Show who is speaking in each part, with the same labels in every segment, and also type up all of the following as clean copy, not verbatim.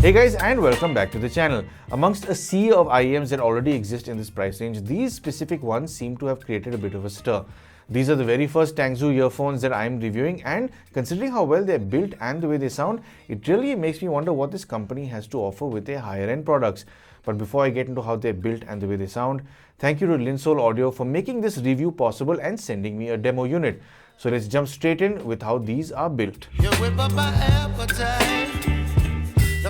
Speaker 1: Hey guys, and welcome back to the channel. Amongst a sea of IEMs that already exist in this price range, these specific ones seem to have created a bit of a stir. These are the very first Tangzu earphones that I'm reviewing, and considering how well they're built and the way they sound, it really makes me wonder what this company has to offer with their higher end products. But before I get into how they're built and the way they sound, thank you to Linsole Audio for making this review possible and sending me a demo unit. So let's jump straight in with how these are built.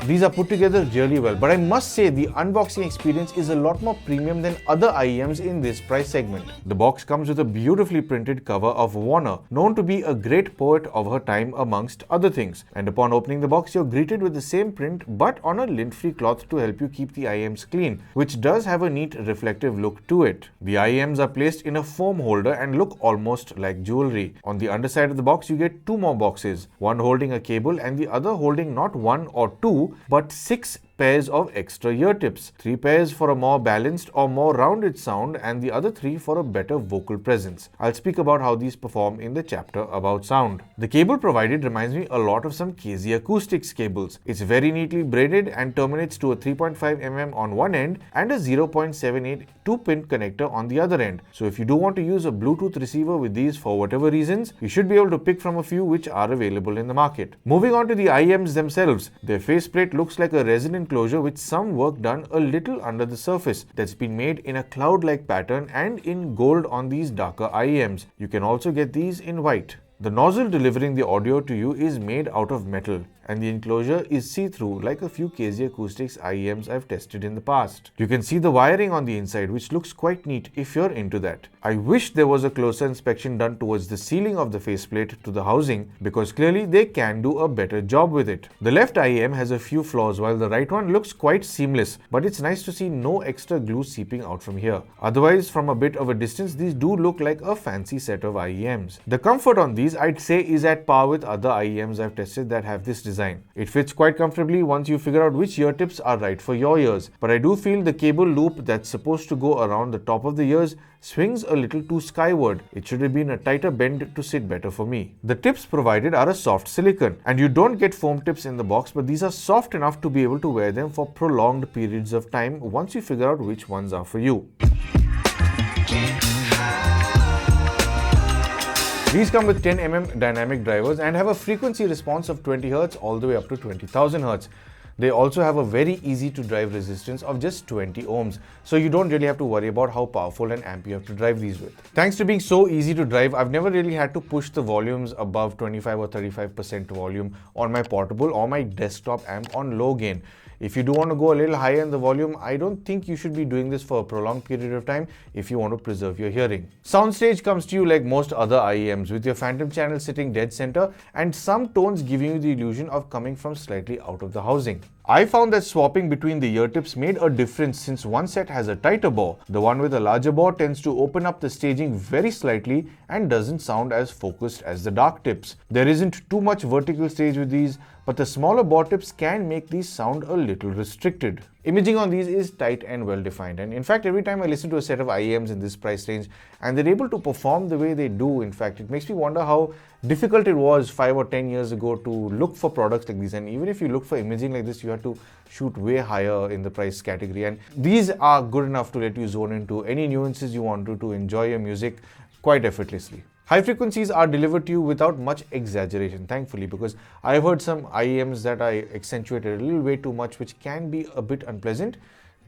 Speaker 1: These are put together really well, but I must say the unboxing experience is a lot more premium than other IEMs in this price segment. The box comes with a beautifully printed cover of Waner, known to be a great poet of her time amongst other things. And upon opening the box, you're greeted with the same print but on a lint-free cloth to help you keep the IEMs clean, which does have a neat reflective look to it. The IEMs are placed in a foam holder and look almost like jewelry. On the underside of the box, you get two more boxes, one holding a cable and the other holding not one or two, but 6 pairs of extra ear tips. 3 pairs for a more balanced or more rounded sound and the other 3 for a better vocal presence. I'll speak about how these perform in the chapter about sound. The cable provided reminds me a lot of some KZ Acoustics cables. It's very neatly braided and terminates to a 3.5mm on one end and a 0.78 2-pin connector on the other end. So if you do want to use a Bluetooth receiver with these for whatever reasons, you should be able to pick from a few which are available in the market. Moving on to the IEMs themselves, their faceplate looks like a resin enclosure with some work done a little under the surface that's been made in a cloud-like pattern and in gold on these darker IEMs. You can also get these in white. The nozzle delivering the audio to you is made out of metal, and the enclosure is see-through like a few KZ Acoustics IEMs I've tested in the past. You can see the wiring on the inside, which looks quite neat if you're into that. I wish there was a closer inspection done towards the sealing of the faceplate to the housing, because clearly they can do a better job with it. The left IEM has a few flaws while the right one looks quite seamless, but it's nice to see no extra glue seeping out from here. Otherwise, from a bit of a distance, these do look like a fancy set of IEMs. The comfort on these, I'd say, is at par with other IEMs I've tested that have this design. It fits quite comfortably once you figure out which ear tips are right for your ears, but I do feel the cable loop that's supposed to go around the top of the ears swings a little too skyward. It should have been a tighter bend to sit better for me. The tips provided are a soft silicone, and you don't get foam tips in the box, but these are soft enough to be able to wear them for prolonged periods of time once you figure out which ones are for you. These come with 10mm dynamic drivers and have a frequency response of 20 Hz all the way up to 20,000 Hz. They also have a very easy to drive resistance of just 20 ohms, so you don't really have to worry about how powerful an amp you have to drive these with. Thanks to being so easy to drive, I've never really had to push the volumes above 25 or 35% volume on my portable or my desktop amp on low gain. If you do want to go a little higher in the volume, I don't think you should be doing this for a prolonged period of time if you want to preserve your hearing. Soundstage comes to you like most other IEMs, with your phantom channel sitting dead center and some tones giving you the illusion of coming from slightly out of the housing. I found that swapping between the ear tips made a difference since one set has a tighter bore. The one with a larger bore tends to open up the staging very slightly and doesn't sound as focused as the dark tips. There isn't too much vertical stage with these, but the smaller bore tips can make these sound a little restricted. Imaging on these is tight and well defined, and in fact every time I listen to a set of IEMs in this price range and they're able to perform the way they do, in fact it makes me wonder how difficult it was 5 or 10 years ago to look for products like these. And even if you look for imaging like this, you have to shoot way higher in the price category, and these are good enough to let you zone into any nuances you want to enjoy your music quite effortlessly. High frequencies are delivered to you without much exaggeration, thankfully, because I've heard some IEMs that I accentuated a little way too much, which can be a bit unpleasant.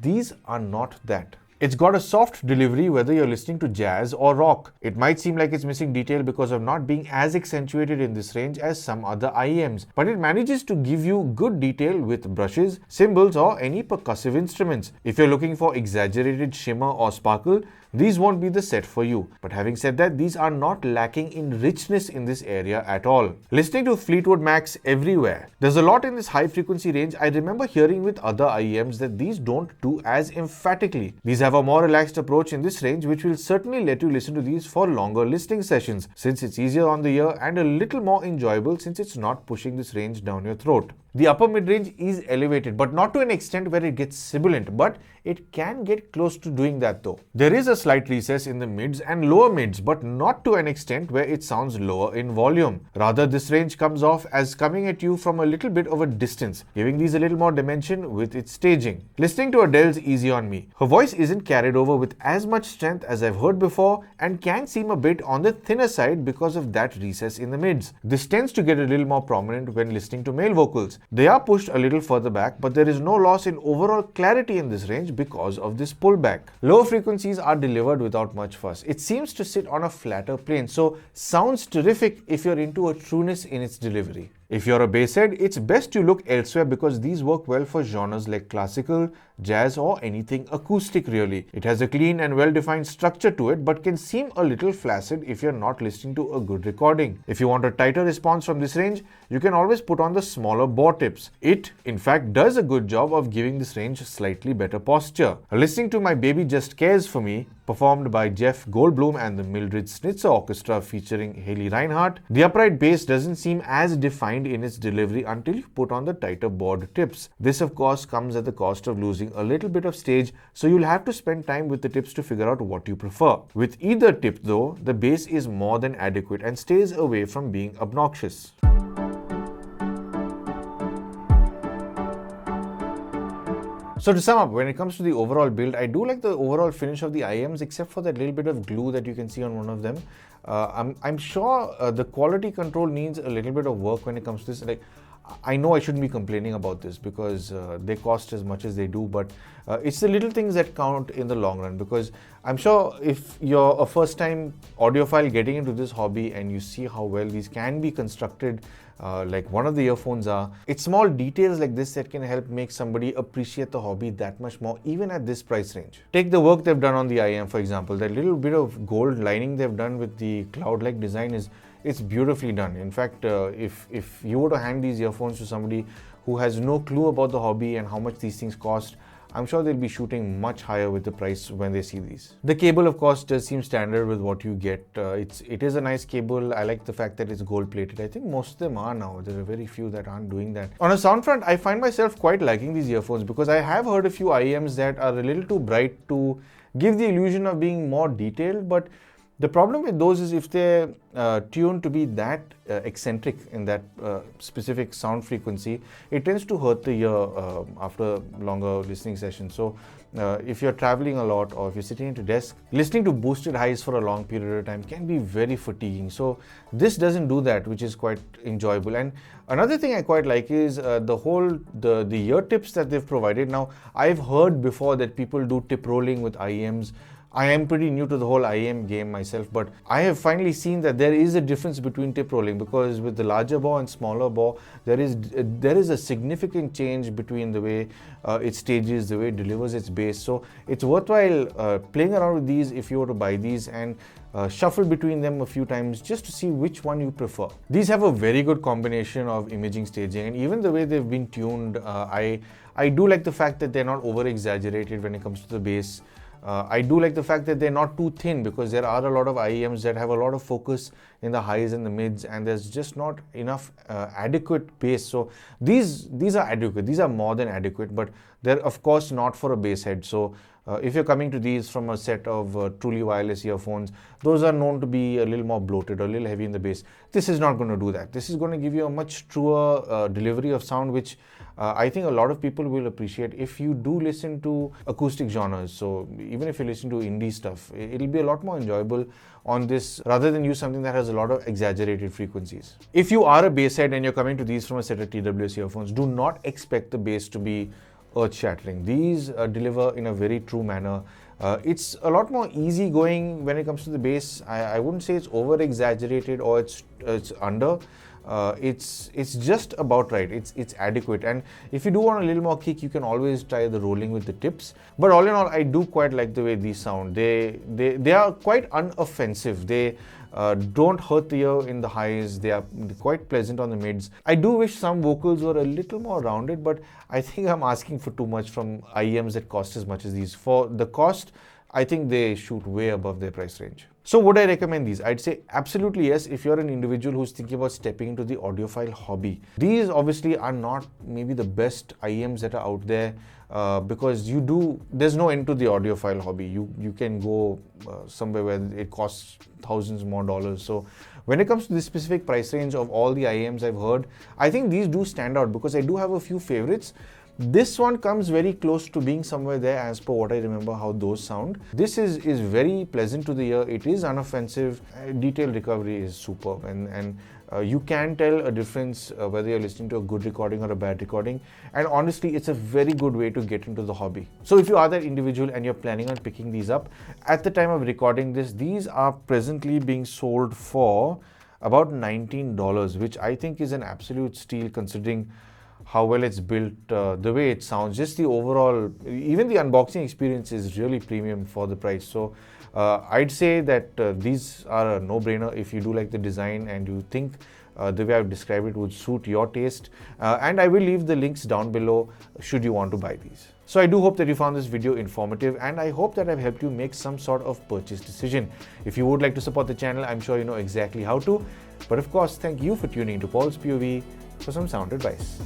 Speaker 1: These are not that. It's got a soft delivery whether you're listening to jazz or rock. It might seem like it's missing detail because of not being as accentuated in this range as some other IEMs, but it manages to give you good detail with brushes, cymbals or any percussive instruments. If you're looking for exaggerated shimmer or sparkle, these won't be the set for you. But having said that, these are not lacking in richness in this area at all. Listening to Fleetwood Mac's Everywhere, there's a lot in this high frequency range I remember hearing with other IEMs that these don't do as emphatically. These have a more relaxed approach in this range, which will certainly let you listen to these for longer listening sessions, since it's easier on the ear and a little more enjoyable since it's not pushing this range down your throat. The upper mid-range is elevated, but not to an extent where it gets sibilant, but it can get close to doing that though. There is a slight recess in the mids and lower mids, but not to an extent where it sounds lower in volume. Rather, this range comes off as coming at you from a little bit of a distance, giving these a little more dimension with its staging. Listening to Adele's easy on me. Her voice isn't carried over with as much strength as I've heard before and can seem a bit on the thinner side because of that recess in the mids. This tends to get a little more prominent when listening to male vocals. They are pushed a little further back, but there is no loss in overall clarity in this range because of this pullback. Lower frequencies are delivered without much fuss. It seems to sit on a flatter plane, so sounds terrific if you're into a trueness in its delivery. If you're a bass head, it's best to look elsewhere because these work well for genres like classical, jazz or anything acoustic really. It has a clean and well-defined structure to it but can seem a little flaccid if you're not listening to a good recording. If you want a tighter response from this range, you can always put on the smaller bore tips. It, in fact, does a good job of giving this range slightly better posture. Listening to My Baby Just Cares For Me, performed by Jeff Goldblum and the Mildred Snitzer Orchestra featuring Haley Reinhardt, the upright bass doesn't seem as defined in its delivery until you put on the tighter board tips. This of course comes at the cost of losing a little bit of stage, so you'll have to spend time with the tips to figure out what you prefer. With either tip though, the bass is more than adequate and stays away from being obnoxious. So to sum up, when it comes to the overall build, I do like the overall finish of the IEMs except for that little bit of glue that you can see on one of them. I'm sure the quality control needs a little bit of work when it comes to this. Like, I know I shouldn't be complaining about this because they cost as much as they do, but it's the little things that count in the long run, because I'm sure if you're a first-time audiophile getting into this hobby and you see how well these can be constructed, like one of the earphones are, it's small details like this that can help make somebody appreciate the hobby that much more, even at this price range. Take the work they've done on the IEM, for example. That little bit of gold lining they've done with the cloud-like design it's beautifully done. In fact, if you were to hand these earphones to somebody who has no clue about the hobby and how much these things cost, I'm sure they'll be shooting much higher with the price when they see these. The cable, of course, does seem standard with what you get. It is a nice cable. I like the fact that it's gold plated. I think most of them are now. There are very few that aren't doing that. On a sound front, I find myself quite liking these earphones because I have heard a few IEMs that are a little too bright to give the illusion of being more detailed, but the problem with those is if they're tuned to be that eccentric in that specific sound frequency, it tends to hurt the ear after longer listening sessions. So if you're traveling a lot or if you're sitting at a desk, listening to boosted highs for a long period of time can be very fatiguing. So this doesn't do that, which is quite enjoyable. And another thing I quite like is the ear tips that they've provided. Now, I've heard before that people do tip rolling with IEMs. I am pretty new to the whole IEM game myself, but I have finally seen that there is a difference between tip rolling, because with the larger bore and smaller bore, there is a significant change between the way it stages, the way it delivers its bass. So it's worthwhile playing around with these if you were to buy these and shuffle between them a few times just to see which one you prefer. These have a very good combination of imaging, staging, and even the way they've been tuned. I do like the fact that they're not over exaggerated when it comes to the bass. I do like the fact that they're not too thin, because there are a lot of IEMs that have a lot of focus in the highs and the mids, and there's just not enough adequate bass. So these are adequate. These are more than adequate, but they're of course not for a bass head. So if you're coming to these from a set of truly wireless earphones, those are known to be a little more bloated or a little heavy in the bass. This is not going to do that. This is going to give you a much truer delivery of sound, which I think a lot of people will appreciate if you do listen to acoustic genres. So even if you listen to indie stuff, it'll be a lot more enjoyable on this rather than use something that has a lot of exaggerated frequencies. If you are a bass head and you're coming to these from a set of TWS earphones, do not expect the bass to be earth-shattering. These deliver in a very true manner. It's a lot more easygoing when it comes to the bass. I wouldn't say it's over-exaggerated or it's under. It's just about right. It's adequate, and if you do want a little more kick, you can always try the rolling with the tips. But all in all, I do quite like the way these sound. They are quite unoffensive. They don't hurt the ear in the highs. They are quite pleasant on the mids. I do wish some vocals were a little more rounded, but I think I'm asking for too much from IEMs that cost as much as these. For the cost, I think they shoot way above their price range. So would I recommend these? I'd say absolutely yes if you're an individual who's thinking about stepping into the audiophile hobby. These obviously are not maybe the best IEMs that are out there, because there's no end to the audiophile hobby. You can go somewhere where it costs thousands more dollars. So when it comes to this specific price range of all the IEMs I've heard, I think these do stand out because I do have a few favorites. This one comes very close to being somewhere there as per what I remember how those sound. This is very pleasant to the ear. It is unoffensive. Detail recovery is superb, and you can tell a difference whether you're listening to a good recording or a bad recording. And honestly, it's a very good way to get into the hobby. So if you are that individual and you're planning on picking these up, at the time of recording this, these are presently being sold for about $19, which I think is an absolute steal considering how well it's built, the way it sounds, just the overall, even the unboxing experience is really premium for the price. So I'd say that these are a no-brainer if you do like the design and you think the way I've described it would suit your taste. And I will leave the links down below should you want to buy these. So I do hope that you found this video informative, and I hope that I've helped you make some sort of purchase decision. If you would like to support the channel, I'm sure you know exactly how to. But of course, thank you for tuning into Paul's POV for some sound advice.